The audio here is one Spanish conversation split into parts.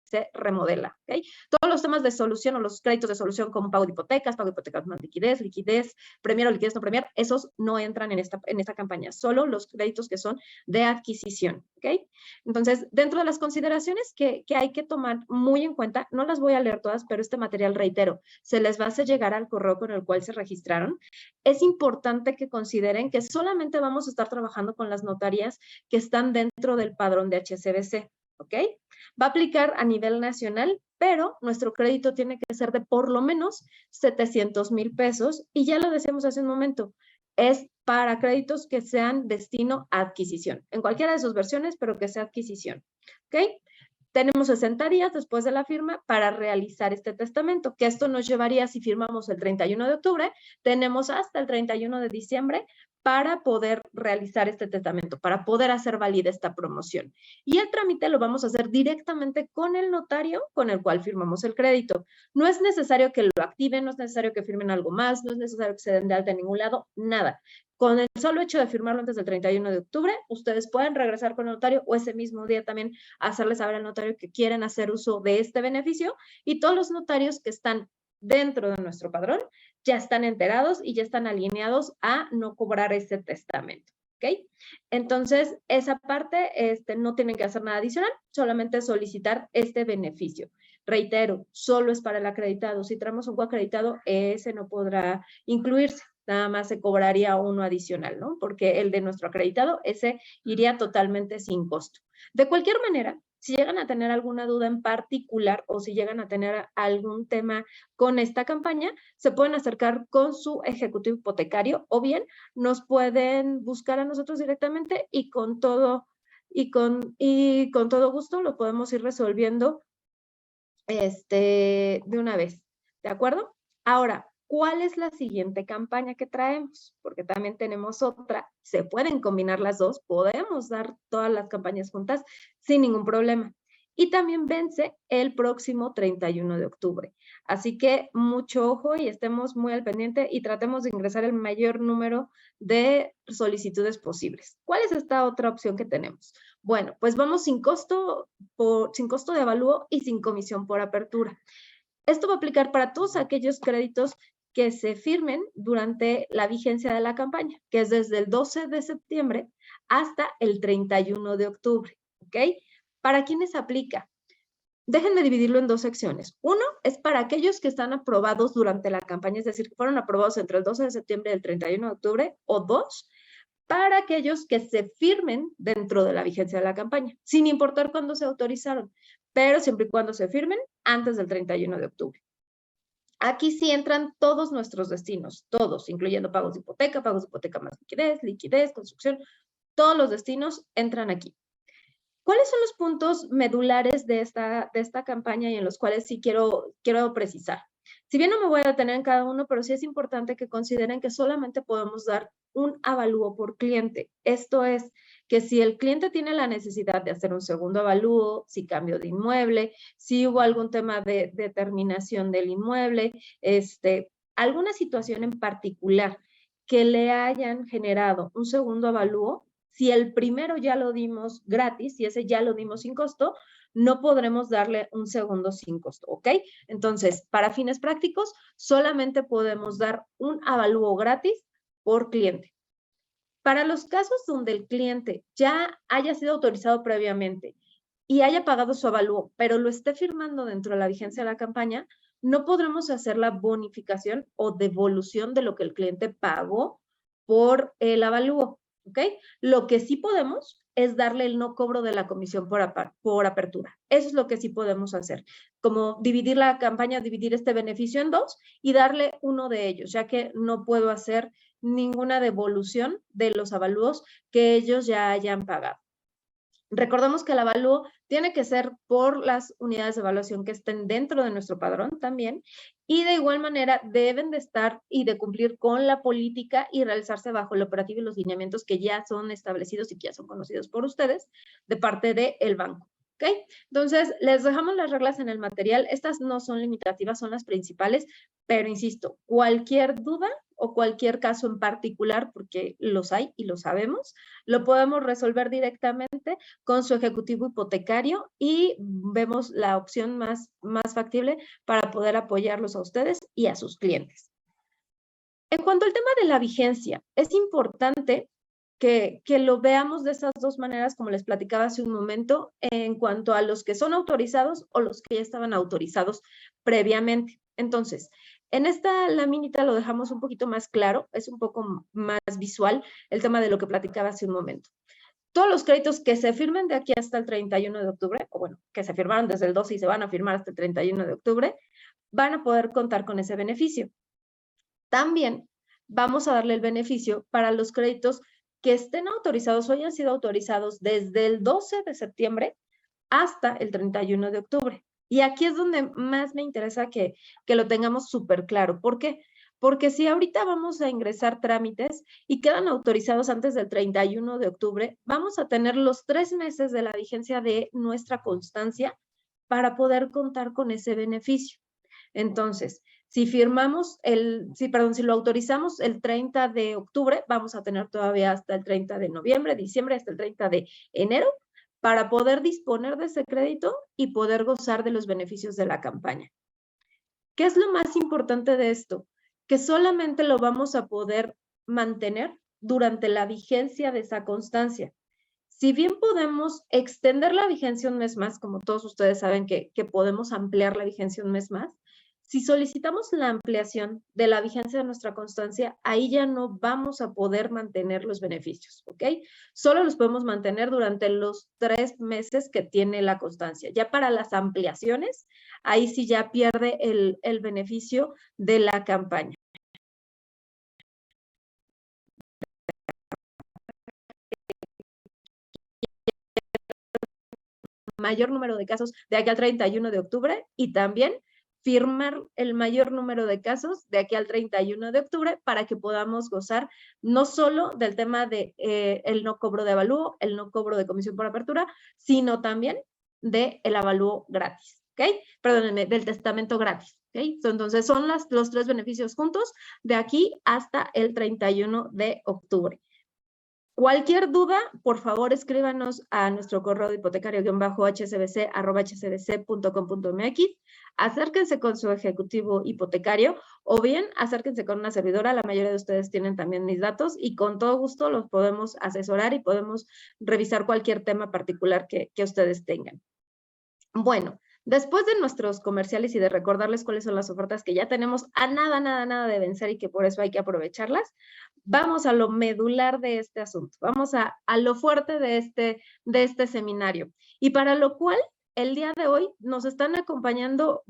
se remodela, ¿ok? Todos los temas de solución o los créditos de solución como pago de hipotecas más liquidez, premier o liquidez no premier, esos no entran en esta campaña, solo los créditos que son de adquisición, ¿ok? Entonces, dentro de las consideraciones que hay que tomar muy en cuenta, no las voy a leer todas, pero este material, reitero, se les va a hacer llegar al correo con el cual se registraron. Es importante que consideren que solamente vamos a estar trabajando con las notarías que están dentro del padrón de HSBC, ¿ok? Va a aplicar a nivel nacional, pero nuestro crédito tiene que ser de por lo menos 700,000 pesos y ya lo decíamos hace un momento, es para créditos que sean destino a adquisición, en cualquiera de sus versiones, pero que sea adquisición, ¿ok? Tenemos 60 días después de la firma para realizar este testamento, que esto nos llevaría, si firmamos el 31 de octubre, tenemos hasta el 31 de diciembre para poder realizar este testamento, para poder hacer válida esta promoción. Y el trámite lo vamos a hacer directamente con el notario con el cual firmamos el crédito. No es necesario que lo activen, no es necesario que firmen algo más, no es necesario que se den de alta en ningún lado, nada. Con el solo hecho de firmarlo antes del 31 de octubre, ustedes pueden regresar con el notario o ese mismo día también hacerles saber al notario que quieren hacer uso de este beneficio, y todos los notarios que están dentro de nuestro padrón ya están enterados y ya están alineados a no cobrar ese testamento, ¿ok? Entonces, esa parte no tienen que hacer nada adicional, solamente solicitar este beneficio. Reitero, solo es para el acreditado. Si traemos un coacreditado, ese no podrá incluirse. Nada más se cobraría uno adicional, ¿no? Porque el de nuestro acreditado, ese iría totalmente sin costo. De cualquier manera, si llegan a tener alguna duda en particular o si llegan a tener algún tema con esta campaña, se pueden acercar con su ejecutivo hipotecario o bien nos pueden buscar a nosotros directamente y con todo gusto lo podemos ir resolviendo de una vez, ¿de acuerdo? Ahora, ¿cuál es la siguiente campaña que traemos? Porque también tenemos otra, se pueden combinar las dos, podemos dar todas las campañas juntas sin ningún problema. Y también vence el próximo 31 de octubre. Así que mucho ojo y estemos muy al pendiente y tratemos de ingresar el mayor número de solicitudes posibles. ¿Cuál es esta otra opción que tenemos? Bueno, pues vamos sin costo de avalúo y sin comisión por apertura. Esto va a aplicar para todos aquellos créditos que se firmen durante la vigencia de la campaña, que es desde el 12 de septiembre hasta el 31 de octubre, ¿ok? ¿Para quiénes aplica? Déjenme dividirlo en dos secciones. Uno es para aquellos que están aprobados durante la campaña, es decir, que fueron aprobados entre el 12 de septiembre y el 31 de octubre, o dos, para aquellos que se firmen dentro de la vigencia de la campaña, sin importar cuándo se autorizaron, pero siempre y cuando se firmen antes del 31 de octubre. Aquí sí entran todos nuestros destinos, todos, incluyendo pagos de hipoteca más liquidez, construcción, todos los destinos entran aquí. ¿Cuáles son los puntos medulares de esta campaña y en los cuales sí quiero precisar? Si bien no me voy a detener en cada uno, pero sí es importante que consideren que solamente podemos dar un avalúo por cliente. Esto es que si el cliente tiene la necesidad de hacer un segundo avalúo, si cambio de inmueble, si hubo algún tema de determinación del inmueble, alguna situación en particular que le hayan generado un segundo avalúo, si el primero ya lo dimos gratis, si ese ya lo dimos sin costo, no podremos darle un segundo sin costo, ¿ok? Entonces, para fines prácticos, solamente podemos dar un avalúo gratis por cliente. Para los casos donde el cliente ya haya sido autorizado previamente y haya pagado su avalúo, pero lo esté firmando dentro de la vigencia de la campaña, no podremos hacer la bonificación o devolución de lo que el cliente pagó por el avalúo, ¿ok? Lo que sí podemos es darle el no cobro de la comisión por apertura. Eso es lo que sí podemos hacer, como dividir la campaña, dividir este beneficio en dos y darle uno de ellos, ya que no puedo hacer ninguna devolución de los avalúos que ellos ya hayan pagado. Recordemos que el avalúo tiene que ser por las unidades de evaluación que estén dentro de nuestro padrón también, y de igual manera deben de estar y de cumplir con la política y realizarse bajo el operativo y los lineamientos que ya son establecidos y que ya son conocidos por ustedes de parte del banco. ¿Ok? Entonces, les dejamos las reglas en el material. Estas no son limitativas, son las principales, pero insisto, cualquier duda o cualquier caso en particular, porque los hay y lo sabemos, lo podemos resolver directamente con su ejecutivo hipotecario y vemos la opción más factible para poder apoyarlos a ustedes y a sus clientes. En cuanto al tema de la vigencia, es importante que lo veamos de esas dos maneras, como les platicaba hace un momento, en cuanto a los que son autorizados o los que ya estaban autorizados previamente. Entonces, en esta laminita lo dejamos un poquito más claro, es un poco más visual el tema de lo que platicaba hace un momento. Todos los créditos que se firmen de aquí hasta el 31 de octubre, o bueno, que se firmaron desde el 12 y se van a firmar hasta el 31 de octubre, van a poder contar con ese beneficio. También vamos a darle el beneficio para los créditos que estén autorizados o hayan sido autorizados desde el 12 de septiembre hasta el 31 de octubre. Y aquí es donde más me interesa que lo tengamos súper claro. ¿Por qué? Porque si ahorita vamos a ingresar trámites y quedan autorizados antes del 31 de octubre, vamos a tener los 3 meses de la vigencia de nuestra constancia para poder contar con ese beneficio. Entonces, si lo autorizamos el 30 de octubre, vamos a tener todavía hasta el 30 de noviembre, diciembre, hasta el 30 de enero, para poder disponer de ese crédito y poder gozar de los beneficios de la campaña. ¿Qué es lo más importante de esto? Que solamente lo vamos a poder mantener durante la vigencia de esa constancia. Si bien podemos extender la vigencia un mes más, como todos ustedes saben que podemos ampliar la vigencia un mes más, si solicitamos la ampliación de la vigencia de nuestra constancia, ahí ya no vamos a poder mantener los beneficios, ¿ok? Solo los podemos mantener durante los 3 meses que tiene la constancia. Ya para las ampliaciones, ahí sí ya pierde el beneficio de la campaña. Mayor número de casos de aquí al 31 de octubre y también firmar el mayor número de casos de aquí al 31 de octubre para que podamos gozar no solo del tema de el no cobro de avalúo, el no cobro de comisión por apertura, sino también del avalúo gratis, ¿ok? Perdónenme, del testamento gratis, ¿ok? Entonces son los 3 beneficios juntos de aquí hasta el 31 de octubre. Cualquier duda, por favor, escríbanos a nuestro correo de hipotecario-hcbc@hcbc.com.mx. Acérquense con su ejecutivo hipotecario o bien acérquense con una servidora. La mayoría de ustedes tienen también mis datos y con todo gusto los podemos asesorar y podemos revisar cualquier tema particular que ustedes tengan. Bueno, después de nuestros comerciales y de recordarles cuáles son las ofertas que ya tenemos a nada de vencer y que por eso hay que aprovecharlas, vamos a lo medular de este asunto, vamos a lo fuerte de este seminario. Y para lo cual, el día de hoy nos están acompañando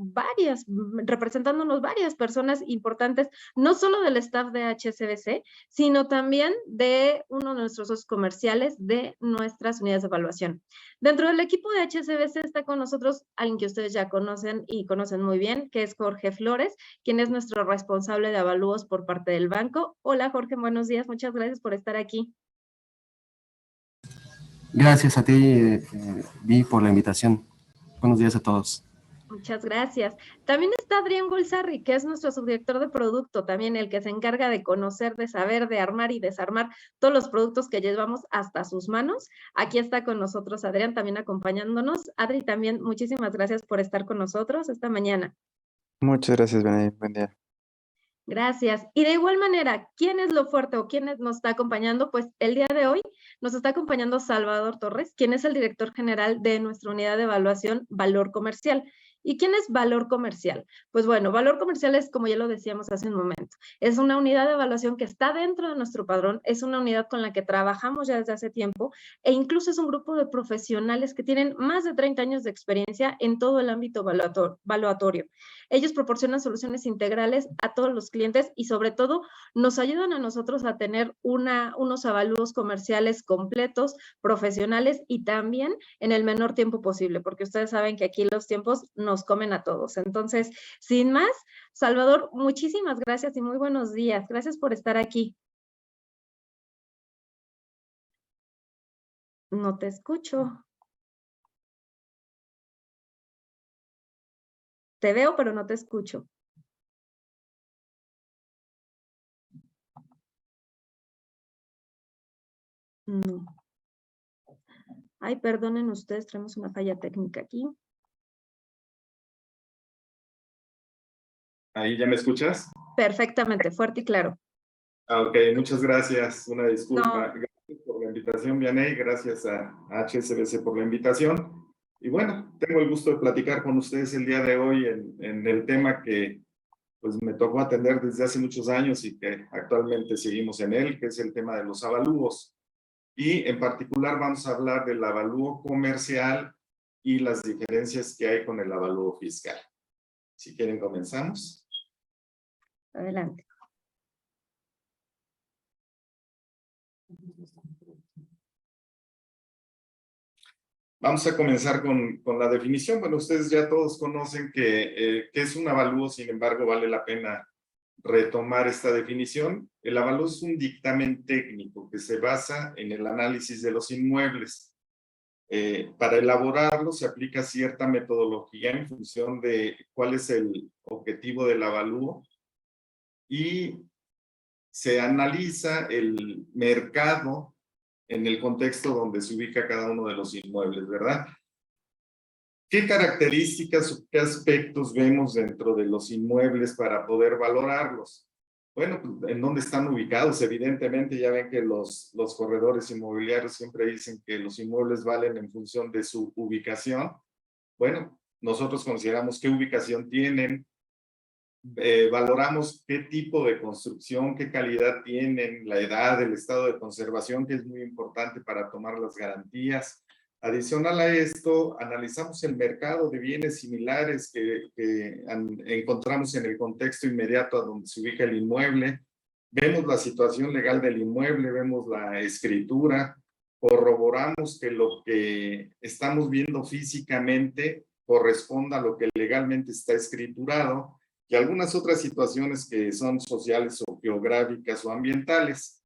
representándonos varias personas importantes, no solo del staff de HSBC, sino también de uno de nuestros socios comerciales de nuestras unidades de evaluación. Dentro del equipo de HSBC está con nosotros alguien que ustedes ya conocen y conocen muy bien, que es Jorge Flores, quien es nuestro responsable de avalúos por parte del banco. Hola Jorge, buenos días, muchas gracias por estar aquí. Gracias a ti, Vi, por la invitación. Buenos días a todos. Muchas gracias. También está Adrián Golzarri, que es nuestro subdirector de producto, también el que se encarga de conocer, de saber, de armar y desarmar todos los productos que llevamos hasta sus manos. Aquí está con nosotros Adrián, también acompañándonos. Adri, también muchísimas gracias por estar con nosotros esta mañana. Muchas gracias, Benedict. Buen día. Gracias. Y de igual manera, ¿quién es lo fuerte o quién nos está acompañando? Pues el día de hoy nos está acompañando Salvador Torres, quien es el director general de nuestra unidad de evaluación Valor Comercial. ¿Y quién es Valor Comercial? Pues bueno, Valor Comercial es, como ya lo decíamos hace un momento, es una unidad de evaluación que está dentro de nuestro padrón, es una unidad con la que trabajamos ya desde hace tiempo e incluso es un grupo de profesionales que tienen más de 30 años de experiencia en todo el ámbito valuatorio. Ellos proporcionan soluciones integrales a todos los clientes y sobre todo nos ayudan a nosotros a tener unos avalúos comerciales completos, profesionales y también en el menor tiempo posible, porque ustedes saben que aquí los tiempos nos comen a todos. Entonces, sin más, Salvador, muchísimas gracias y muy buenos días. Gracias por estar aquí. No te escucho. Te veo, pero no te escucho. No. Ay, perdonen ustedes, tenemos una falla técnica aquí. ¿Ahí ya me escuchas? Perfectamente, fuerte y claro. Ok, muchas gracias. Una disculpa. No. Gracias por la invitación, Vianey. Gracias a HSBC por la invitación. Y bueno, tengo el gusto de platicar con ustedes el día de hoy en el tema que pues me tocó atender desde hace muchos años y que actualmente seguimos en él, que es el tema de los avalúos. Y en particular vamos a hablar del avalúo comercial y las diferencias que hay con el avalúo fiscal. Si quieren, comenzamos. Adelante. Vamos a comenzar con la definición. Bueno, ustedes ya todos conocen que es un avalúo, sin embargo, vale la pena retomar esta definición. El avalúo es un dictamen técnico que se basa en el análisis de los inmuebles. Para elaborarlo se aplica cierta metodología en función de cuál es el objetivo del avalúo y se analiza el mercado en el contexto donde se ubica cada uno de los inmuebles, ¿verdad? ¿Qué características o qué aspectos vemos dentro de los inmuebles para poder valorarlos? Bueno, pues, ¿en dónde están ubicados? Evidentemente, ya ven que los corredores inmobiliarios siempre dicen que los inmuebles valen en función de su ubicación. Bueno, nosotros consideramos qué ubicación tienen, valoramos qué tipo de construcción, qué calidad tienen, la edad, el estado de conservación, que es muy importante para tomar las garantías. Adicional a esto, analizamos el mercado de bienes similares que encontramos en el contexto inmediato a donde se ubica el inmueble. Vemos la situación legal del inmueble, vemos la escritura, corroboramos que lo que estamos viendo físicamente corresponda a lo que legalmente está escriturado y algunas otras situaciones que son sociales o geográficas o ambientales.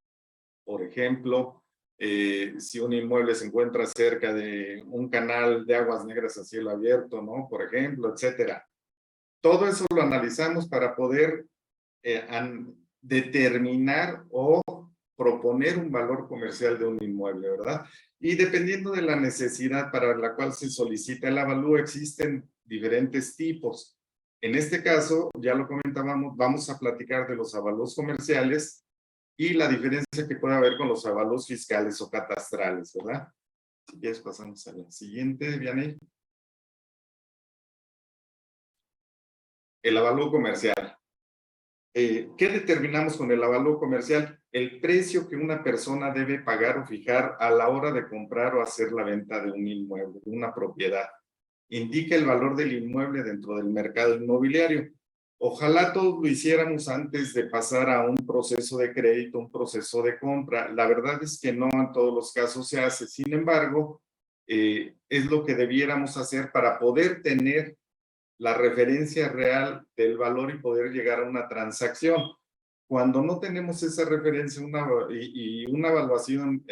Por ejemplo, si un inmueble se encuentra cerca de un canal de aguas negras a cielo abierto, ¿no? Por ejemplo, etcétera. Todo eso lo analizamos para poder determinar o proponer un valor comercial de un inmueble, ¿verdad? Y dependiendo de la necesidad para la cual se solicita el avalúo, existen diferentes tipos. En este caso, ya lo comentábamos, vamos a platicar de los avalúos comerciales y la diferencia que puede haber con los avalúos fiscales o catastrales, ¿verdad? Si quieres, pasamos a la siguiente, Vianey. El avalúo comercial. ¿Qué determinamos con el avalúo comercial? El precio que una persona debe pagar o fijar a la hora de comprar o hacer la venta de un inmueble, de una propiedad. Indica el valor del inmueble dentro del mercado inmobiliario. Ojalá todos lo hiciéramos antes de pasar a un proceso de crédito, un proceso de compra. La verdad es que no en todos los casos se hace. Sin embargo, es lo que debiéramos hacer para poder tener la referencia real del valor y poder llegar a una transacción. Cuando no tenemos esa referencia y una evaluación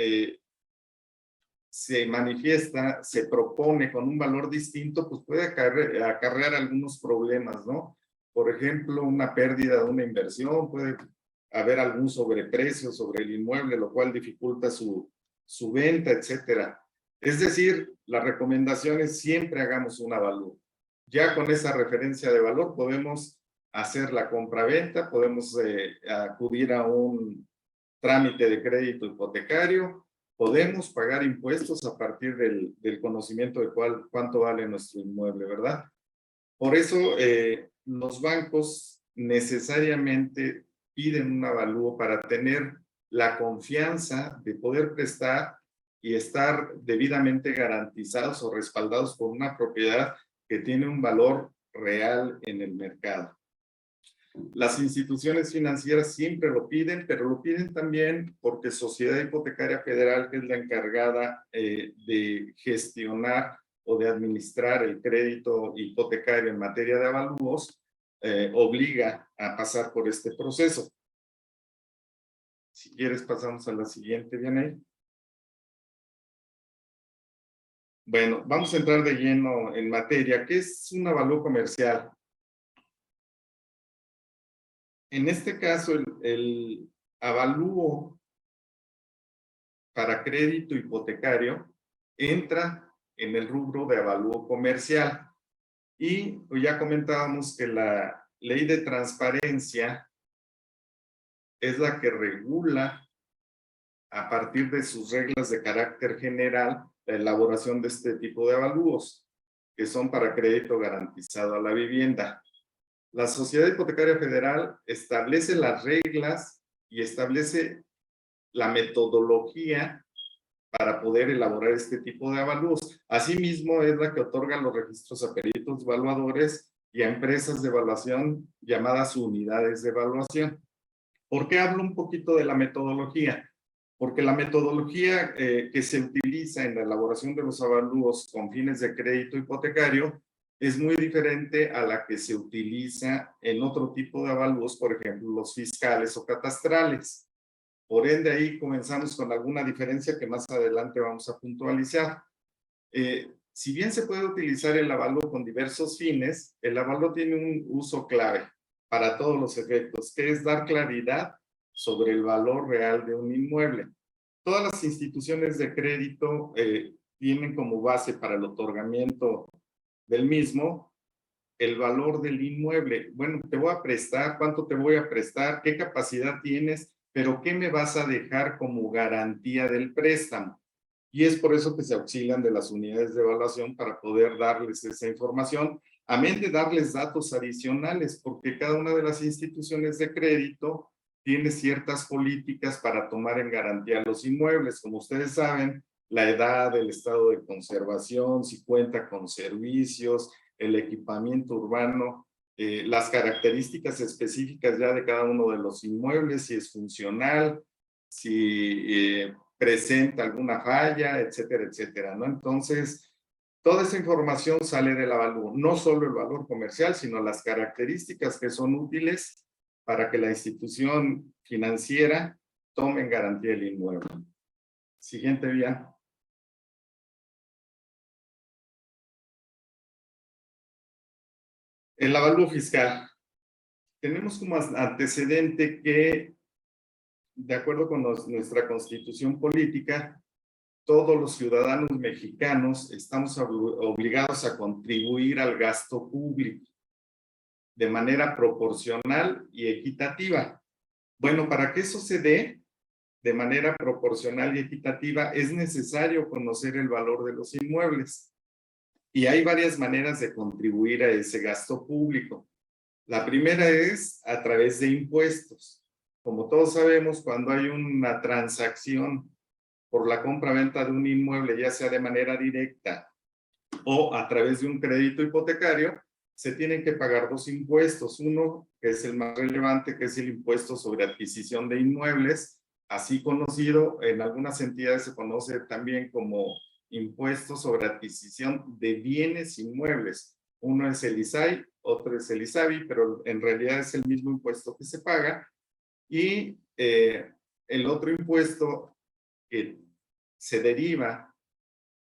se manifiesta, se propone con un valor distinto, pues puede acarrear algunos problemas, ¿no? Por ejemplo, una pérdida de una inversión, puede haber algún sobreprecio sobre el inmueble, lo cual dificulta su venta, etcétera. Es decir, la recomendación es siempre hagamos un avalúo. Ya con esa referencia de valor podemos hacer la compraventa, podemos acudir a un trámite de crédito hipotecario, podemos pagar impuestos a partir del conocimiento de cuánto vale nuestro inmueble, ¿verdad? Por eso los bancos necesariamente piden un avalúo para tener la confianza de poder prestar y estar debidamente garantizados o respaldados por una propiedad que tiene un valor real en el mercado. Las instituciones financieras siempre lo piden, pero lo piden también porque Sociedad Hipotecaria Federal, que es la encargada de gestionar o de administrar el crédito hipotecario en materia de avalúos, obliga a pasar por este proceso. Si quieres, pasamos a la siguiente, Vianey. Bueno, vamos a entrar de lleno en materia. ¿Qué es un avalúo comercial? En este caso, el avalúo para crédito hipotecario entra en el rubro de avalúo comercial. Y pues ya comentábamos que la ley de transparencia es la que regula a partir de sus reglas de carácter general la elaboración de este tipo de avalúos, que son para crédito garantizado a la vivienda. La Sociedad Hipotecaria Federal establece las reglas y establece la metodología para poder elaborar este tipo de avalúos. Asimismo, es la que otorga los registros a peritos evaluadores y a empresas de evaluación llamadas unidades de evaluación. ¿Por qué hablo un poquito de la metodología? Porque la metodología que se utiliza en la elaboración de los avalúos con fines de crédito hipotecario es muy diferente a la que se utiliza en otro tipo de avalúos, por ejemplo, los fiscales o catastrales. Por ende, ahí comenzamos con alguna diferencia que más adelante vamos a puntualizar. Si bien se puede utilizar el avalúo con diversos fines, el avalúo tiene un uso clave para todos los efectos, que es dar claridad sobre el valor real de un inmueble. Todas las instituciones de crédito tienen como base para el otorgamiento del mismo el valor del inmueble. Bueno, te voy a prestar, ¿cuánto te voy a prestar? ¿Qué capacidad tienes? Pero ¿qué me vas a dejar como garantía del préstamo? Y es por eso que se auxilian de las unidades de evaluación para poder darles esa información, amén de darles datos adicionales, porque cada una de las instituciones de crédito tiene ciertas políticas para tomar en garantía los inmuebles. Como ustedes saben, la edad, el estado de conservación, si cuenta con servicios, el equipamiento urbano, las características específicas ya de cada uno de los inmuebles, si es funcional, si presenta alguna falla, etcétera, etcétera, ¿no? Entonces, toda esa información sale del avalúo, no solo el valor comercial, sino las características que son útiles para que la institución financiera tome en garantía el inmueble. Siguiente vía. El avalúo fiscal. Tenemos como antecedente que, de acuerdo con nuestra constitución política, todos los ciudadanos mexicanos estamos obligados a contribuir al gasto público de manera proporcional y equitativa. Bueno, para que eso se dé de manera proporcional y equitativa, es necesario conocer el valor de los inmuebles. Y hay varias maneras de contribuir a ese gasto público. La primera es a través de impuestos. Como todos sabemos, cuando hay una transacción por la compra-venta de un inmueble, ya sea de manera directa o a través de un crédito hipotecario, se tienen que pagar dos impuestos. Uno, que es el más relevante, que es el impuesto sobre adquisición de inmuebles, así conocido, en algunas entidades se conoce también como impuesto sobre adquisición de bienes inmuebles. Uno es el ISAI, otro es el ISABI, pero en realidad es el mismo impuesto que se paga. Y el otro impuesto que se deriva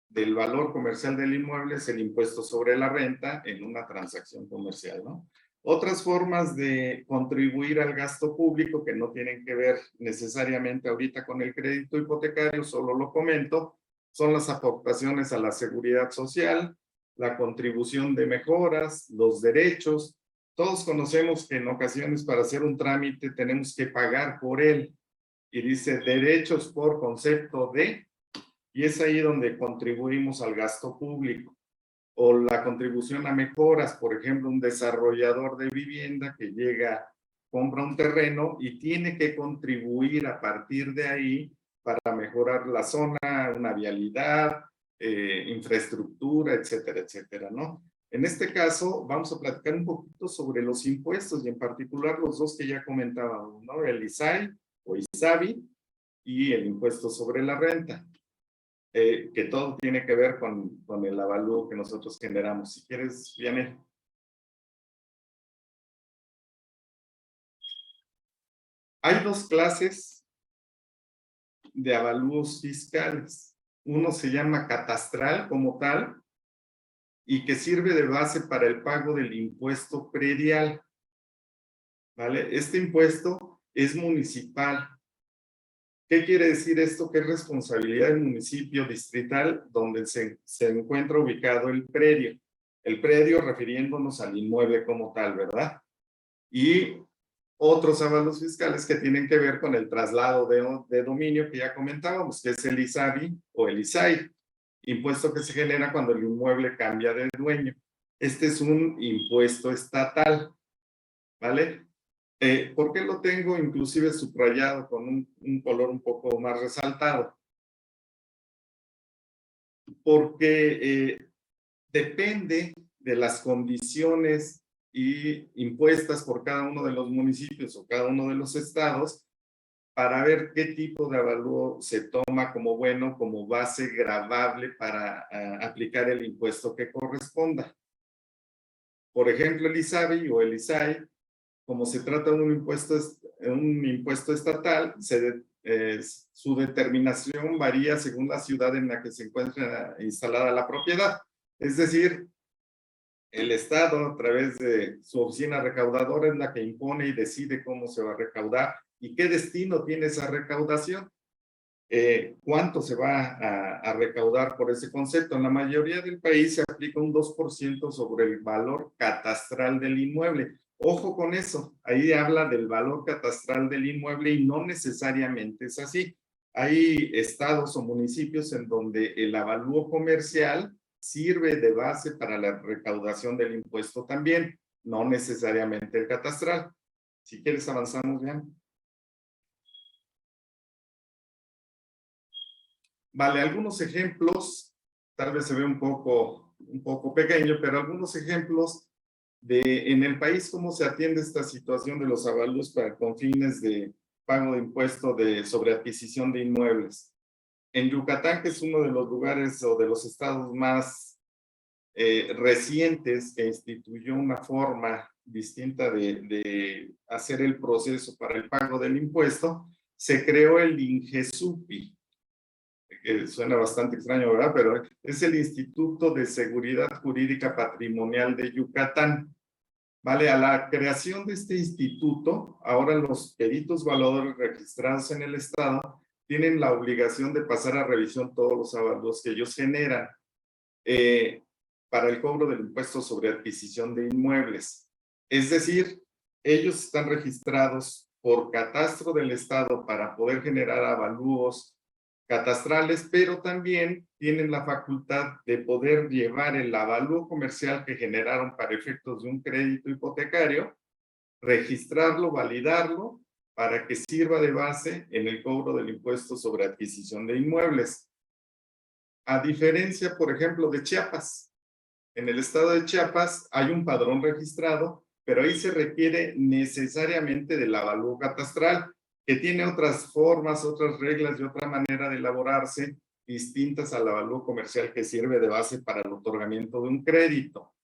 del valor comercial del inmueble es el impuesto sobre la renta en una transacción comercial, ¿no? Otras formas de contribuir al gasto público que no tienen que ver necesariamente ahorita con el crédito hipotecario, solo lo comento, son las aportaciones a la seguridad social, la contribución de mejoras, los derechos. Todos conocemos que en ocasiones para hacer un trámite tenemos que pagar por él y dice derechos por concepto de, y es ahí donde contribuimos al gasto público. O la contribución a mejoras, por ejemplo, un desarrollador de vivienda que llega, compra un terreno y tiene que contribuir a partir de ahí para mejorar la zona, una vialidad, infraestructura, etcétera, etcétera, ¿no? En este caso, vamos a platicar un poquito sobre los impuestos y en particular los dos que ya comentábamos, ¿no? El ISAI o ISABI y el impuesto sobre la renta. Que todo tiene que ver con el avalúo que nosotros generamos. Si quieres, Vianey. Hay dos clases de avalúos fiscales. Uno se llama catastral como tal y que sirve de base para el pago del impuesto predial. ¿Vale? Este impuesto es municipal. ¿Qué quiere decir esto? Que es responsabilidad del municipio distrital donde se encuentra ubicado el predio. El predio refiriéndonos al inmueble como tal, ¿verdad? Y otros avalos fiscales que tienen que ver con el traslado de dominio que ya comentábamos, que es el ISABI o el ISAI, impuesto que se genera cuando el inmueble cambia de dueño. Este es un impuesto estatal, ¿vale? ¿Por qué lo tengo inclusive subrayado con un color un poco más resaltado? Porque depende de las condiciones impuestas por cada uno de los municipios o cada uno de los estados para ver qué tipo de avalúo se toma como bueno, como base gravable para aplicar el impuesto que corresponda. Por ejemplo, el ISABI o el ISAI, como se trata de un impuesto estatal, su determinación varía según la ciudad en la que se encuentra instalada la propiedad. Es decir, el Estado, a través de su oficina recaudadora, es la que impone y decide cómo se va a recaudar y qué destino tiene esa recaudación. ¿Cuánto se va a recaudar por ese concepto? En la mayoría del país se aplica un 2% sobre el valor catastral del inmueble. Ojo con eso, ahí habla del valor catastral del inmueble y no necesariamente es así. Hay estados o municipios en donde el avalúo comercial sirve de base para la recaudación del impuesto también, no necesariamente el catastral. Si quieres avanzamos bien. Vale, algunos ejemplos, tal vez se ve un poco pequeño, pero algunos ejemplos en el país cómo se atiende esta situación de los avalúos con fines de pago de impuesto sobre adquisición de inmuebles. En Yucatán, que es uno de los lugares o de los estados más recientes que instituyó una forma distinta de hacer el proceso para el pago del impuesto, se creó el INGESUPI, que suena bastante extraño, ¿verdad? Pero es el Instituto de Seguridad Jurídica Patrimonial de Yucatán. Vale, a la creación de este instituto, ahora los peritos valuadores registrados en el estado tienen la obligación de pasar a revisión todos los avalúos que ellos generan para el cobro del impuesto sobre adquisición de inmuebles. Es decir, ellos están registrados por catastro del estado para poder generar avalúos catastrales, pero también tienen la facultad de poder llevar el avalúo comercial que generaron para efectos de un crédito hipotecario, registrarlo, validarlo, para que sirva de base en el cobro del impuesto sobre adquisición de inmuebles. A diferencia, por ejemplo, de Chiapas. En el estado de Chiapas hay un padrón registrado, pero ahí se requiere necesariamente del avalúo catastral, que tiene otras formas, otras reglas y otra manera de elaborarse distintas al avalúo comercial que sirve de base para el otorgamiento de un crédito.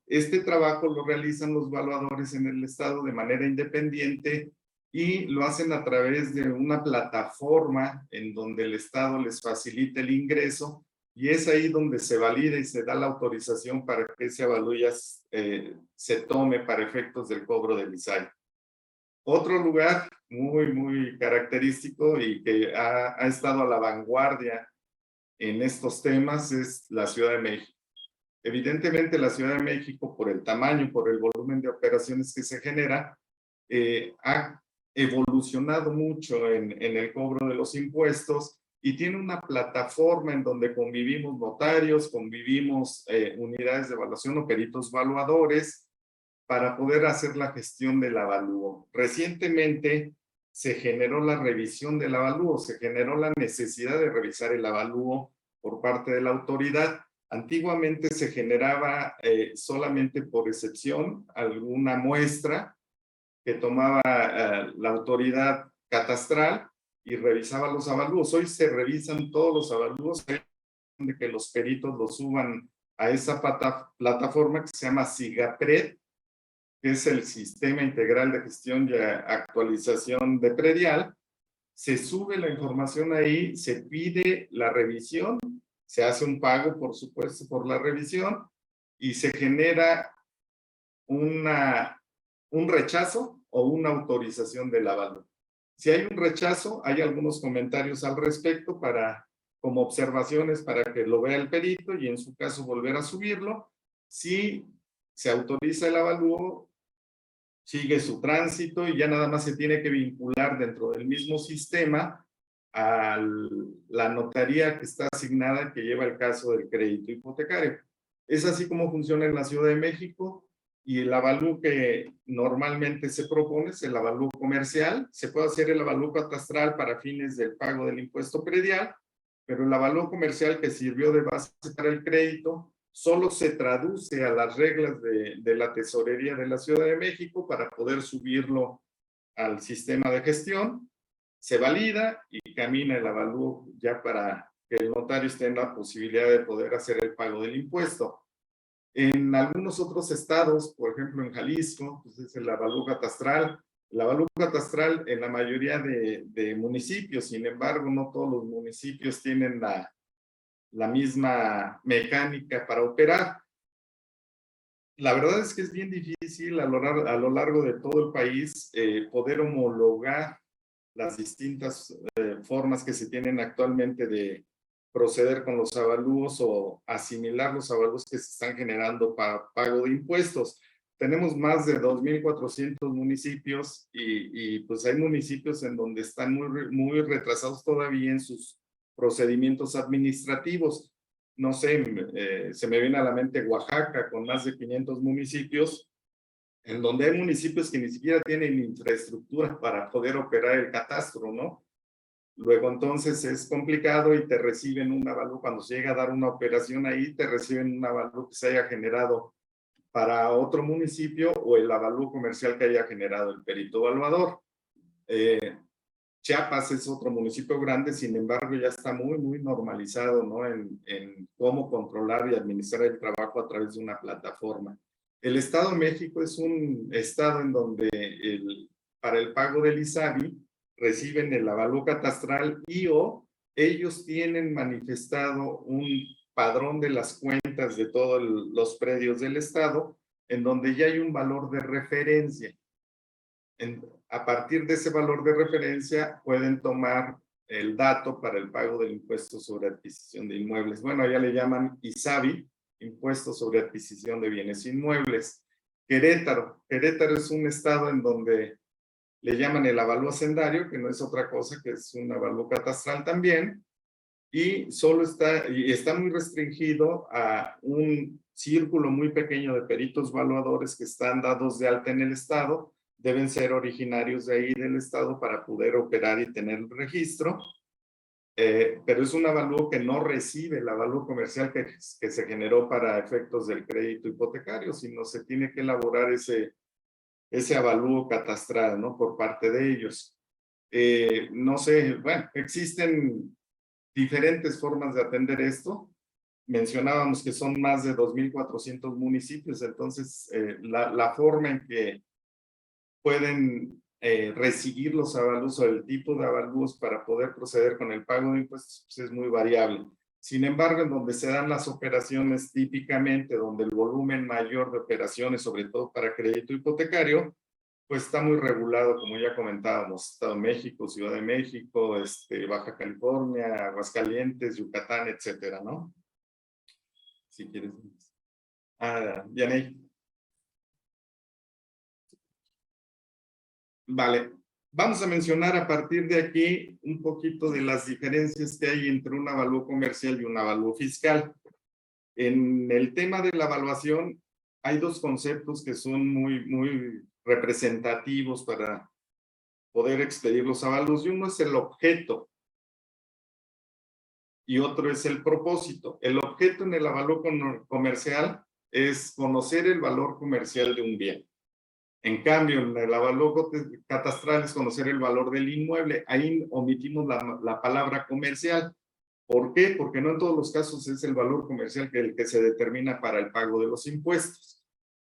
Este trabajo lo realizan los valuadores en el estado de manera independiente y lo hacen a través de una plataforma en donde el estado les facilita el ingreso y es ahí donde se valida y se da la autorización para que ese avalúo ya se tome para efectos del cobro del ISAI. Otro lugar muy característico y que ha estado a la vanguardia en estos temas es la Ciudad de México. Evidentemente la Ciudad de México, por el tamaño, por el volumen de operaciones que se genera, ha evolucionado mucho en el cobro de los impuestos y tiene una plataforma en donde convivimos notarios, convivimos unidades de evaluación o peritos valuadores para poder hacer la gestión del avalúo. Recientemente se generó la revisión del avalúo, se generó la necesidad de revisar el avalúo por parte de la autoridad. Antiguamente se generaba solamente por excepción alguna muestra que tomaba la autoridad catastral y revisaba los avalúos. Hoy se revisan todos los avalúos de que los peritos los suban a esa plataforma que se llama SIGAPRED, que es el Sistema Integral de Gestión y Actualización de Predial. Se sube la información ahí, se pide la revisión, se hace un pago, por supuesto, por la revisión y se genera un rechazo o una autorización del avalúo. Si hay un rechazo, hay algunos comentarios al respecto como observaciones para que lo vea el perito y en su caso volver a subirlo. Si se autoriza el avalúo, sigue su tránsito y ya nada más se tiene que vincular dentro del mismo sistema a la notaría que está asignada que lleva el caso del crédito hipotecario. Es así como funciona en la Ciudad de México y el avalúo que normalmente se propone es el avalúo comercial. Se puede hacer el avalúo catastral para fines del pago del impuesto predial, pero el avalúo comercial que sirvió de base para el crédito solo se traduce a las reglas de la tesorería de la Ciudad de México para poder subirlo al sistema de gestión. Se valida y camina el avalúo ya para que el notario esté en la posibilidad de poder hacer el pago del impuesto. En algunos otros estados, por ejemplo en Jalisco, pues es el avalúo catastral. El avalúo catastral en la mayoría de municipios, sin embargo, no todos los municipios tienen la misma mecánica para operar. La verdad es que es bien difícil a lo largo de todo el país poder homologar las distintas formas que se tienen actualmente de proceder con los avalúos o asimilar los avalúos que se están generando para pago de impuestos. Tenemos más de 2,400 municipios y pues hay municipios en donde están muy retrasados todavía en sus procedimientos administrativos. No sé, se me viene a la mente Oaxaca con más de 500 municipios, en donde hay municipios que ni siquiera tienen infraestructura para poder operar el catastro, ¿no? Luego entonces es complicado y te reciben un avalúo, cuando se llega a dar una operación ahí, te reciben un avalúo que se haya generado para otro municipio o el avalúo comercial que haya generado el perito evaluador. Chiapas es otro municipio grande, sin embargo ya está muy normalizado, ¿no? En cómo controlar y administrar el trabajo a través de una plataforma. El Estado de México es un estado en donde para el pago del ISABI reciben el avalúo catastral y o ellos tienen manifestado un padrón de las cuentas de todos los predios del estado en donde ya hay un valor de referencia. A partir de ese valor de referencia pueden tomar el dato para el pago del impuesto sobre adquisición de inmuebles. Bueno, ya le llaman ISABI, impuesto sobre adquisición de bienes inmuebles. Querétaro es un estado en donde le llaman el avalúo hacendario, que no es otra cosa que es un avalúo catastral también, y está muy restringido a un círculo muy pequeño de peritos evaluadores que están dados de alta en el estado, deben ser originarios de ahí del estado para poder operar y tener el registro, pero es un avalúo que no recibe el avalúo comercial que se generó para efectos del crédito hipotecario, sino se tiene que elaborar ese avalúo catastral, ¿no? Por parte de ellos. No sé, bueno, existen diferentes formas de atender esto. Mencionábamos que son más de 2,400 municipios, entonces la forma en que pueden recibir los avalúos o el tipo de avalúos para poder proceder con el pago de impuestos pues es muy variable. Sin embargo, en donde se dan las operaciones típicamente, donde el volumen mayor de operaciones, sobre todo para crédito hipotecario, pues está muy regulado, como ya comentábamos, Estado de México, Ciudad de México, Baja California, Aguascalientes, Yucatán, etcétera, ¿no? Si quieres. Yaney. Vale, vamos a mencionar a partir de aquí un poquito de las diferencias que hay entre un avalúo comercial y un avalúo fiscal. En el tema de la evaluación hay dos conceptos que son muy representativos para poder expedir los avalúos, y uno es el objeto y otro es el propósito. El objeto en el avalúo comercial es conocer el valor comercial de un bien. En cambio, en el avalúo catastral es conocer el valor del inmueble. Ahí omitimos la palabra comercial. ¿Por qué? Porque no en todos los casos es el valor comercial el que se determina para el pago de los impuestos.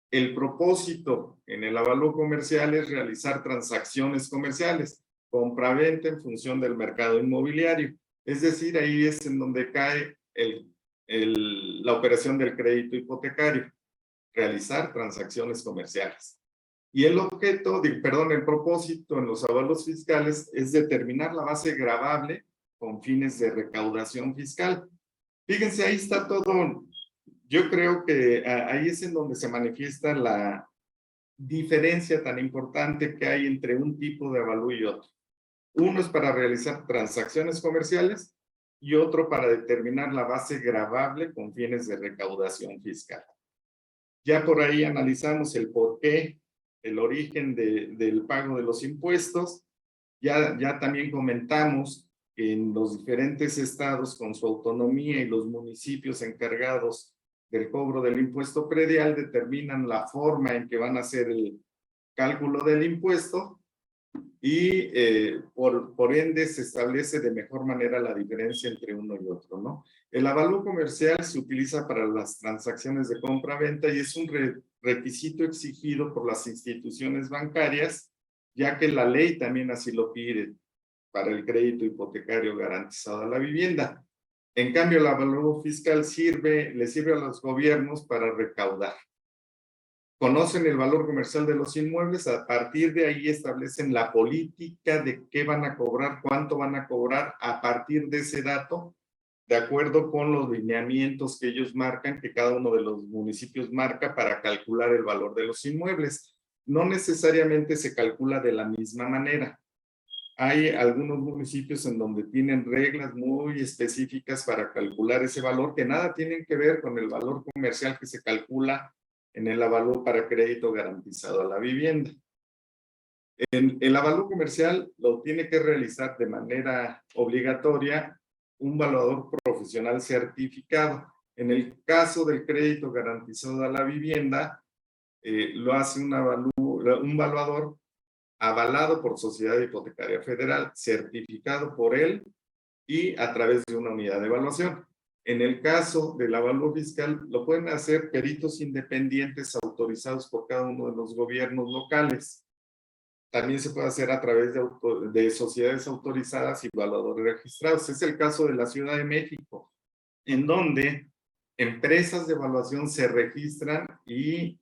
El propósito en el avalúo comercial es realizar transacciones comerciales, compra-venta en función del mercado inmobiliario. Es decir, ahí es en donde cae la operación del crédito hipotecario, realizar transacciones comerciales. Y el el propósito en los avalos fiscales es determinar la base gravable con fines de recaudación fiscal. Fíjense, ahí está todo. Yo creo que ahí es en donde se manifiesta la diferencia tan importante que hay entre un tipo de avalúo y otro. Uno es para realizar transacciones comerciales y otro para determinar la base gravable con fines de recaudación fiscal. Ya por ahí analizamos el porqué, el origen del pago de los impuestos. Ya también comentamos que en los diferentes estados con su autonomía y los municipios encargados del cobro del impuesto predial determinan la forma en que van a hacer el cálculo del impuesto y por ende se establece de mejor manera la diferencia entre uno y otro, ¿no? El avalúo comercial se utiliza para las transacciones de compra-venta y es un requisito exigido por las instituciones bancarias, ya que la ley también así lo pide para el crédito hipotecario garantizado a la vivienda. En cambio, el avalúo fiscal le sirve a los gobiernos para recaudar. Conocen el valor comercial de los inmuebles, a partir de ahí establecen la política de qué van a cobrar, cuánto van a cobrar a partir de ese dato, de acuerdo con los lineamientos que ellos marcan, que cada uno de los municipios marca para calcular el valor de los inmuebles. No necesariamente se calcula de la misma manera. Hay algunos municipios en donde tienen reglas muy específicas para calcular ese valor que nada tienen que ver con el valor comercial que se calcula en el avalúo para crédito garantizado a la vivienda. El avalúo comercial lo tiene que realizar de manera obligatoria un valuador profesional certificado. En el caso del crédito garantizado a la vivienda, lo hace un valuador avalado por Sociedad Hipotecaria Federal, certificado por él y a través de una unidad de evaluación. En el caso del avalúo fiscal, lo pueden hacer peritos independientes autorizados por cada uno de los gobiernos locales. También se puede hacer a través de sociedades autorizadas y evaluadores registrados. Es el caso de la Ciudad de México, en donde empresas de evaluación se registran y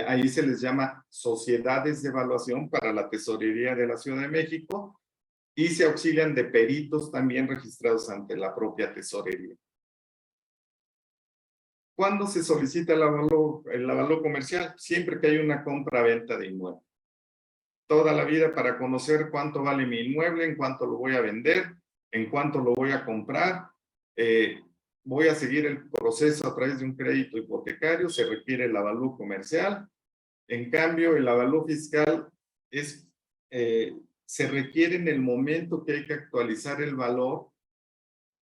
ahí se les llama sociedades de evaluación para la tesorería de la Ciudad de México y se auxilian de peritos también registrados ante la propia tesorería. ¿Cuándo se solicita el avalúo comercial? Siempre que hay una compra-venta de inmueble. Toda la vida para conocer cuánto vale mi inmueble, en cuánto lo voy a vender, en cuánto lo voy a comprar. Voy a seguir el proceso a través de un crédito hipotecario, se requiere el avalúo comercial. En cambio, el avalúo fiscal se requiere en el momento que hay que actualizar el valor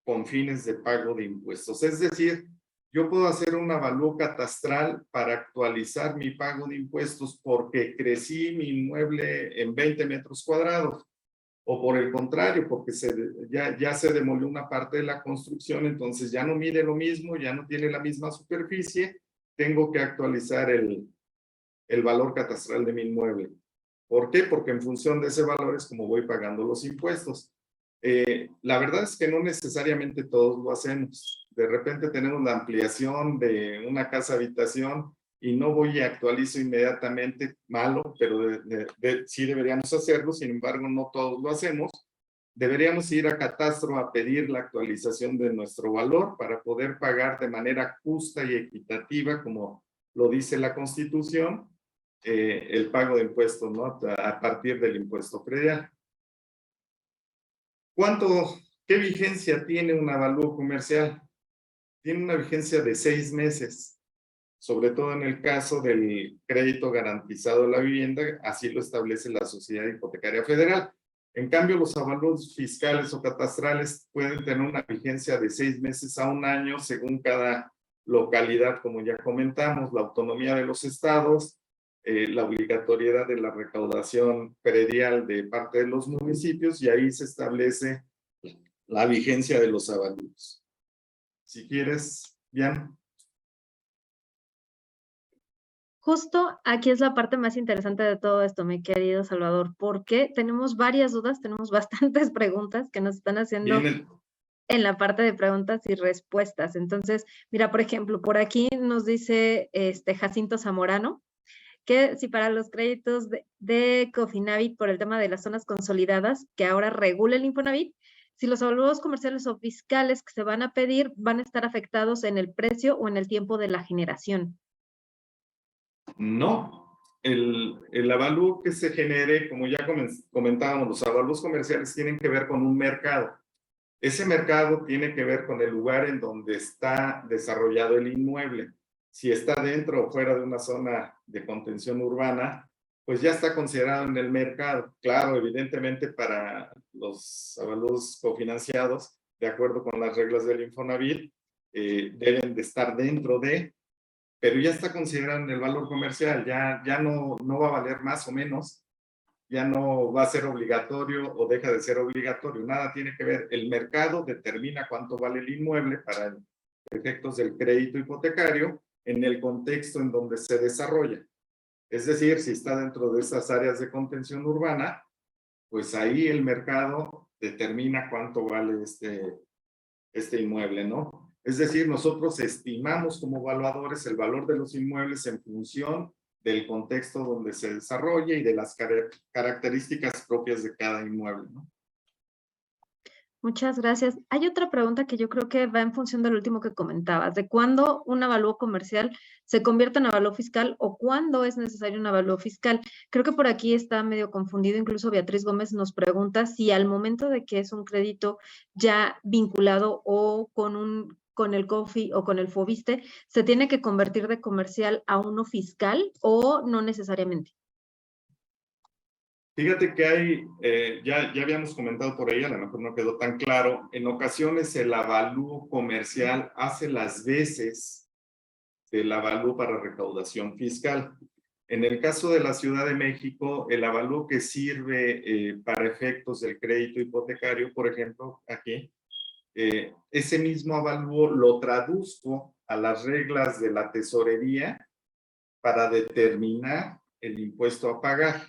con fines de pago de impuestos. Es decir, yo puedo hacer un avalúo catastral para actualizar mi pago de impuestos porque crecí mi inmueble en 20 metros cuadrados. O por el contrario, porque ya se demolió una parte de la construcción, entonces ya no mide lo mismo, ya no tiene la misma superficie, tengo que actualizar el valor catastral de mi inmueble. ¿Por qué? Porque en función de ese valor es como voy pagando los impuestos. La verdad es que no necesariamente todos lo hacemos. De repente tenemos la ampliación de una casa habitación y no voy y actualizo inmediatamente, malo, pero sí deberíamos hacerlo, sin embargo no todos lo hacemos. Deberíamos ir a Catastro a pedir la actualización de nuestro valor para poder pagar de manera justa y equitativa, como lo dice la Constitución, el pago de impuestos, ¿no? A partir del impuesto predial. ¿Qué vigencia tiene un avalúo comercial? Tiene una vigencia de 6 meses, sobre todo en el caso del crédito garantizado a la vivienda, así lo establece la Sociedad Hipotecaria Federal. En cambio, los avalúos fiscales o catastrales pueden tener una vigencia de 6 meses a 1 año, según cada localidad, como ya comentamos, la autonomía de los estados, la obligatoriedad de la recaudación predial de parte de los municipios, y ahí se establece la vigencia de los avalúos. Si quieres, Diana. Justo aquí es la parte más interesante de todo esto, mi querido Salvador, porque tenemos varias dudas, tenemos bastantes preguntas que nos están haciendo en la parte de preguntas y respuestas. Entonces, mira, por ejemplo, por aquí nos dice Jacinto Zamorano que si para los créditos de Cofinavit por el tema de las zonas consolidadas, que ahora regula el Infonavit, si los avalúos comerciales o fiscales que se van a pedir van a estar afectados en el precio o en el tiempo de la generación. No, el avalúo que se genere, como ya comentábamos, los avalúos comerciales tienen que ver con un mercado. Ese mercado tiene que ver con el lugar en donde está desarrollado el inmueble. Si está dentro o fuera de una zona de contención urbana, pues ya está considerado en el mercado. Claro, evidentemente para los avalúos cofinanciados, de acuerdo con las reglas del Infonavit, deben de estar dentro de, pero ya está considerado en el valor comercial, ya no va a valer más o menos, ya no va a ser obligatorio o deja de ser obligatorio, nada tiene que ver. El mercado determina cuánto vale el inmueble para efectos del crédito hipotecario en el contexto en donde se desarrolla. Es decir, si está dentro de esas áreas de contención urbana, pues ahí el mercado determina cuánto vale este inmueble, ¿no? Es decir, nosotros estimamos como evaluadores el valor de los inmuebles en función del contexto donde se desarrolla y de las características propias de cada inmueble, ¿no? Muchas gracias. Hay otra pregunta que yo creo que va en función del último que comentabas, de cuándo un avalúo comercial se convierte en avalúo fiscal o cuándo es necesario un avalúo fiscal. Creo que por aquí está medio confundido, incluso Beatriz Gómez nos pregunta si al momento de que es un crédito ya vinculado o con el COFI o con el FOBISTE, ¿se tiene que convertir de comercial a uno fiscal o no necesariamente? Fíjate que hay, ya habíamos comentado por ahí, a lo mejor no quedó tan claro, en ocasiones el avalúo comercial hace las veces del avalúo para recaudación fiscal. En el caso de la Ciudad de México, el avalúo que sirve para efectos del crédito hipotecario, por ejemplo, aquí, ese mismo avalúo lo traduzco a las reglas de la tesorería para determinar el impuesto a pagar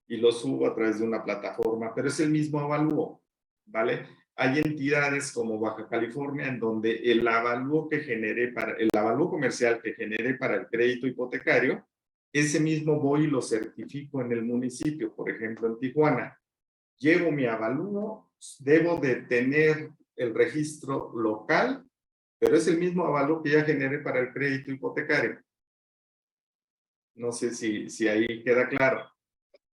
y lo subo a través de una plataforma, pero es el mismo avalúo, ¿vale? Hay entidades como Baja California en donde el avalúo comercial que genere para el crédito hipotecario, ese mismo voy y lo certifico en el municipio. Por ejemplo, en Tijuana, llevo mi avalúo, debo de tener el registro local, pero es el mismo avalúo que ya generé para el crédito hipotecario. No sé si ahí queda claro.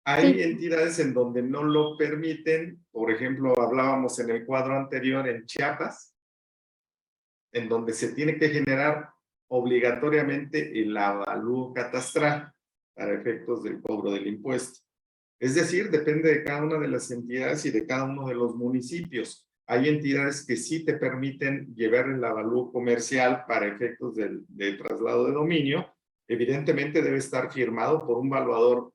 Hay entidades en donde no lo permiten, por ejemplo, hablábamos en el cuadro anterior en Chiapas, en donde se tiene que generar obligatoriamente el avalúo catastral para efectos del cobro del impuesto. Es decir, depende de cada una de las entidades y de cada uno de los municipios. Hay entidades que sí te permiten llevar el avalúo comercial para efectos de traslado de dominio. Evidentemente debe estar firmado por un valuador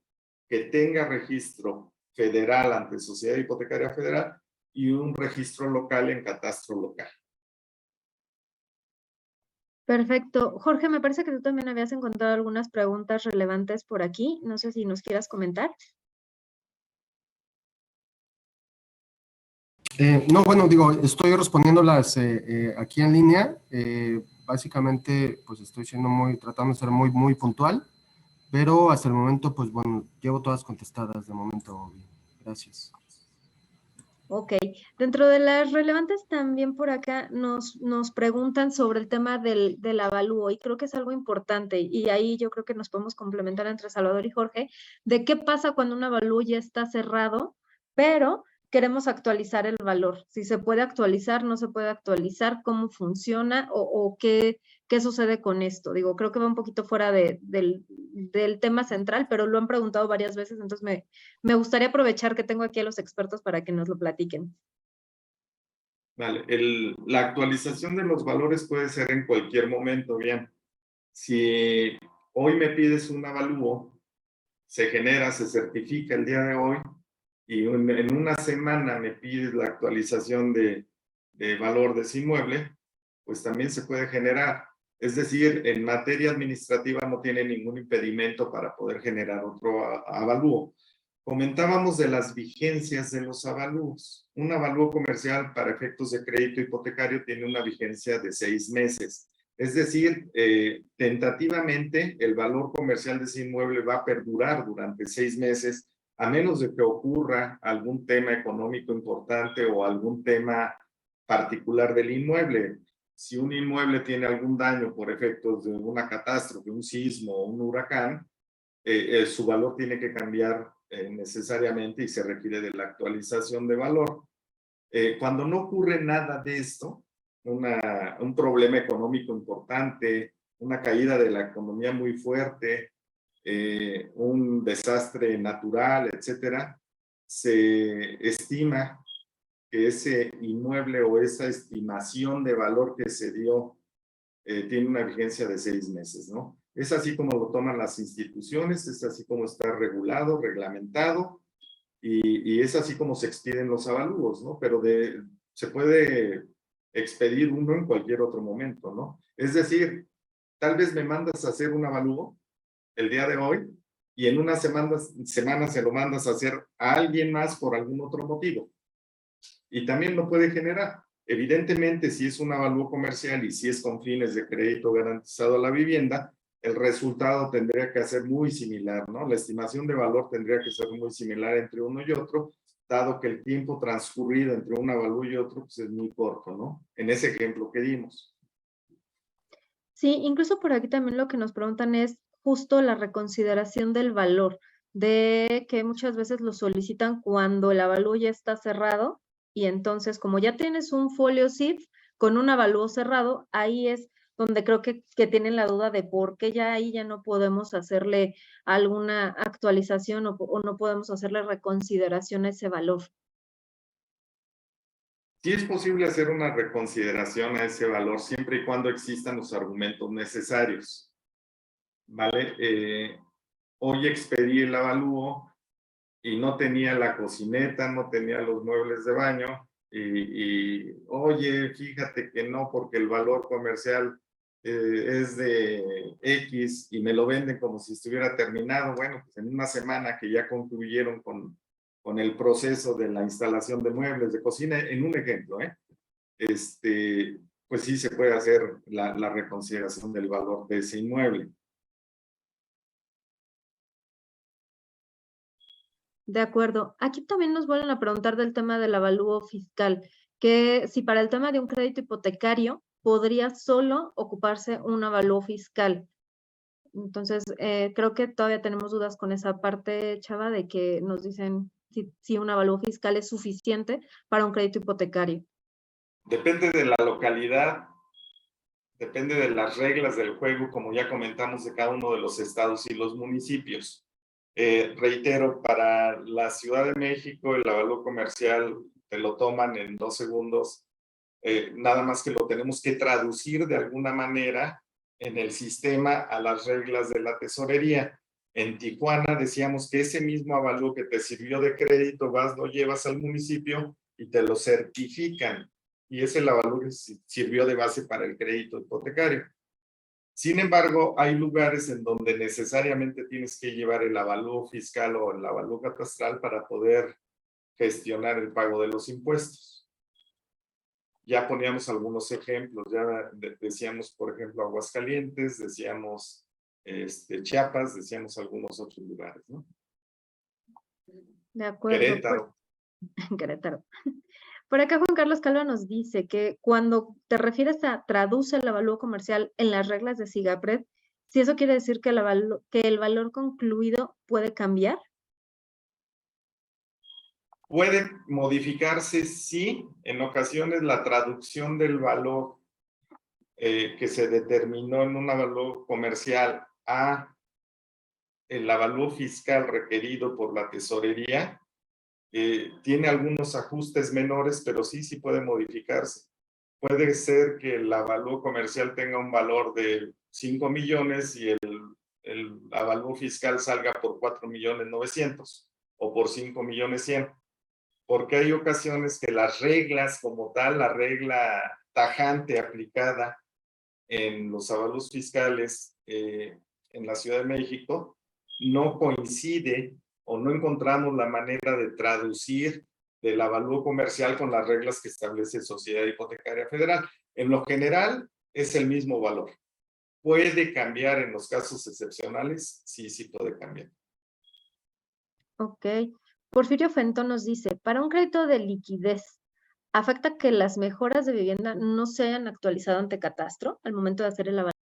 que tenga registro federal ante Sociedad Hipotecaria Federal y un registro local en catastro local. Perfecto. Jorge, me parece que tú también habías encontrado algunas preguntas relevantes por aquí. No sé si nos quieras comentar. No, bueno, digo, estoy respondiéndolas aquí en línea. Básicamente, pues estoy tratando de ser muy puntual, pero hasta el momento, pues bueno, llevo todas contestadas de momento. Gracias. Ok. Dentro de las relevantes también por acá nos preguntan sobre el tema del avalúo y creo que es algo importante y ahí yo creo que nos podemos complementar entre Salvador y Jorge de qué pasa cuando un avalúo ya está cerrado, pero queremos actualizar el valor. Si se puede actualizar, no se puede actualizar, cómo funciona o qué sucede con esto. Digo, creo que va un poquito fuera del tema central, pero lo han preguntado varias veces, entonces me gustaría aprovechar que tengo aquí a los expertos para que nos lo platiquen. Vale, la actualización de los valores puede ser en cualquier momento, bien. Si hoy me pides un avalúo, se genera, se certifica el día de hoy, y en una semana me pides la actualización de valor de ese inmueble, pues también se puede generar. Es decir, en materia administrativa no tiene ningún impedimento para poder generar otro avalúo. Comentábamos de las vigencias de los avalúos. Un avalúo comercial para efectos de crédito hipotecario tiene una vigencia de 6 meses. Es decir, tentativamente el valor comercial de ese inmueble va a perdurar durante 6 meses, a menos de que ocurra algún tema económico importante o algún tema particular del inmueble. Si un inmueble tiene algún daño por efectos de una catástrofe, un sismo o un huracán, su valor tiene que cambiar necesariamente y se requiere de la actualización de valor. Cuando no ocurre nada de esto, un problema económico importante, una caída de la economía muy fuerte, un desastre natural, etcétera, se estima que ese inmueble o esa estimación de valor que se dio tiene una vigencia de 6 meses, ¿no? Es así como lo toman las instituciones, es así como está regulado, reglamentado, y es así como se expiden los avalúos, ¿no? Pero se puede expedir uno en cualquier otro momento, ¿no? Es decir, tal vez me mandas a hacer un avalúo el día de hoy y en una semana se lo mandas a hacer a alguien más por algún otro motivo. Y también lo puede generar. Evidentemente, si es un avalúo comercial y si es con fines de crédito garantizado a la vivienda, el resultado tendría que ser muy similar, ¿no? La estimación de valor tendría que ser muy similar entre uno y otro, dado que el tiempo transcurrido entre un avalúo y otro pues es muy corto, ¿no? En ese ejemplo que dimos. Sí, incluso por aquí también lo que nos preguntan es justo la reconsideración del valor, de que muchas veces lo solicitan cuando el avalúo ya está cerrado y entonces como ya tienes un folio SIF con un avalúo cerrado, ahí es donde creo que tienen la duda de por qué ya ahí ya no podemos hacerle alguna actualización o no podemos hacerle reconsideración a ese valor. Sí es posible hacer una reconsideración a ese valor siempre y cuando existan los argumentos necesarios, ¿vale? Hoy expedí el avalúo y no tenía la cocineta, no tenía los muebles de baño oye, fíjate que no, porque el valor comercial es de X y me lo venden como si estuviera terminado. Bueno, pues en una semana que ya concluyeron con el proceso de la instalación de muebles de cocina, en un ejemplo, pues sí se puede hacer la reconsideración del valor de ese inmueble. De acuerdo. Aquí también nos vuelven a preguntar del tema del avalúo fiscal, que si para el tema de un crédito hipotecario podría solo ocuparse un avalúo fiscal. Entonces, creo que todavía tenemos dudas con esa parte, Chava, de que nos dicen si un avalúo fiscal es suficiente para un crédito hipotecario. Depende de la localidad, depende de las reglas del juego, como ya comentamos, de cada uno de los estados y los municipios. Reitero, para la Ciudad de México el avalúo comercial te lo toman en 2 segundos, nada más que lo tenemos que traducir de alguna manera en el sistema a las reglas de la tesorería. En Tijuana decíamos que ese mismo avalúo que te sirvió de crédito, lo llevas al municipio y te lo certifican. Y es el avalúo que sirvió de base para el crédito hipotecario. Sin embargo, hay lugares en donde necesariamente tienes que llevar el avalúo fiscal o el avalúo catastral para poder gestionar el pago de los impuestos. Ya poníamos algunos ejemplos, ya decíamos, por ejemplo, Aguascalientes, decíamos Chiapas, decíamos algunos otros lugares, ¿no? De acuerdo. Querétaro. Querétaro. Por acá Juan Carlos Calva nos dice que cuando te refieres a traduce el avalúo comercial en las reglas de SIGAPRED, si eso quiere decir que el valor concluido puede cambiar. Puede modificarse, sí, en ocasiones la traducción del valor que se determinó en un avalúo comercial a el avalúo fiscal requerido por la tesorería, tiene algunos ajustes menores, pero sí puede modificarse. Puede ser que el avalúo comercial tenga un valor de 5 millones y el avalúo fiscal salga por 4.900.000 o por 5.100.000, porque hay ocasiones que las reglas como tal, la regla tajante aplicada en los avalúos fiscales en la Ciudad de México no coincide o no encontramos la manera de traducir del avalúo comercial con las reglas que establece Sociedad Hipotecaria Federal. En lo general, es el mismo valor. ¿Puede cambiar en los casos excepcionales? Sí, sí puede cambiar. Ok. Porfirio Fentón nos dice, para un crédito de liquidez, ¿afecta que las mejoras de vivienda no se hayan actualizado ante catastro al momento de hacer el avalúo?